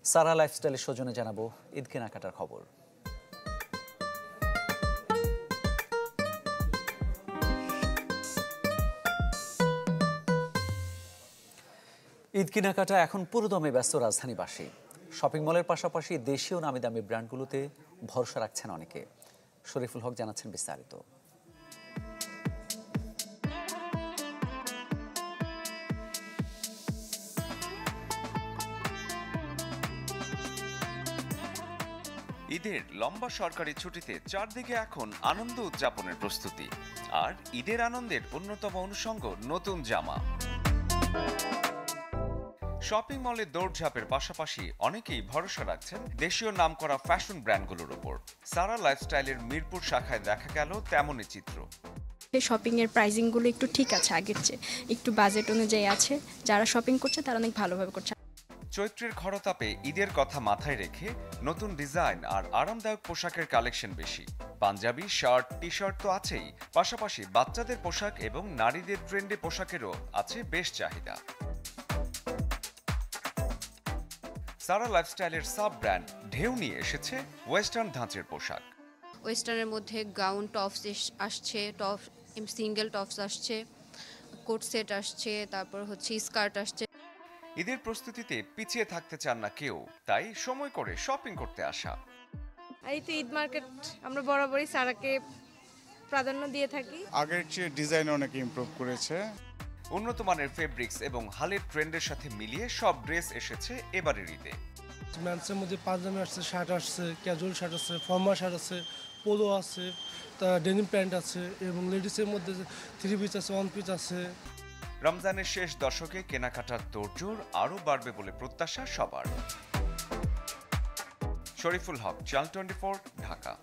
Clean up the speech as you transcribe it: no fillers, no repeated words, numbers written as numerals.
সারা লাইফস্টাইলের সৌজন্যে জানাবো ঈদ কেনাকাটার খবর। ঈদ কেনাকাটা এখন পুরোদমে ব্যস্ত রাজধানীবাসী। শপিং মলের পাশাপাশি দেশীয় নামি দামি ব্র্যান্ডগুলোতে ভরসা রাখছেন অনেকে। শরীফুল হক জানাচ্ছেন বিস্তারিত। ঈদের লম্বা সরকারি ছুটিতে চারদিকে এখন আনন্দ উদযাপনের প্রস্তুতি, আর ঈদের আনন্দের অন্যতম অনুষঙ্গ নতুন জামা। শপিং মলে দৌড়ঝাঁপের পাশাপাশি অনেকেই ভরসা রাখছেন দেশীয় নামকরা ফ্যাশন ব্র্যান্ডগুলোর উপর। সারা লাইফস্টাইলের মিরপুর শাখায় দেখা গেল তেমনই চিত্র। শপিং এর প্রাইসিং গুলো একটু ঠিক আছে, আগের চেয়ে একটু বাজেট অনুযায়ী আছে। যারা শপিং করছে তারা অনেক ভালোভাবে করছে। চৈত্রের খরতাপে ঈদের কথা মাথায় রেখে নতুন ডিজাইন আর আরামদায়ক পোশাকের কালেকশন বেশি। পাঞ্জাবি, শার্ট, টি শার্ট তো আছেই, পাশাপাশি বাচ্চাদের পোশাক এবং নারীদের ট্রেন্ডি পোশাকেরও আছে বেশ চাহিদা। সারা লাইফস্টাইলের সাব ব্র্যান্ড ঢেউ নিয়ে এসেছে ওয়েস্টার্ন ধাঁচের পোশাক। ওয়েস্টার্নের মধ্যে গাউন টপস আসছে, টপ সিঙ্গেল টপস আসছে, কোট সেট আসছে, তারপর হচ্ছে স্কার্ট আসছে। ঈদের প্রস্তুতিতে পিছিয়ে থাকতে চান না কেউ, তাই সময় করে শপিং করতে আসা। এই তো ঈদ মার্কেট আমরা বরাবরই সারাকে প্রাধান্য দিয়ে থাকি। আগের চেয়ে ডিজাইন অনেক ইমপ্রুভ করেছে। উন্নত মানের ফেব্রিক্স এবং হালের ট্রেন্ডের সাথে মিলিয়ে সব ড্রেস এসেছে এবারের ঈদে। ম্যান্সের মধ্যে পাজামা আসছে, শার্ট আসছে, ক্যাজুয়াল শার্ট আছে, ফর্মাল শার্ট আছে, পোলো আছে, ডেনিম প্যান্ট আছে এবং লেডিসের মধ্যে 3 পিস আছে, 1 পিস আছে। রমজানের শেষ দশকে কেনাকাটার তোড়জোড় আরও বাড়বে বলে প্রত্যাশা সবার। শরীফুল হক, চ্যানেল 24, ঢাকা।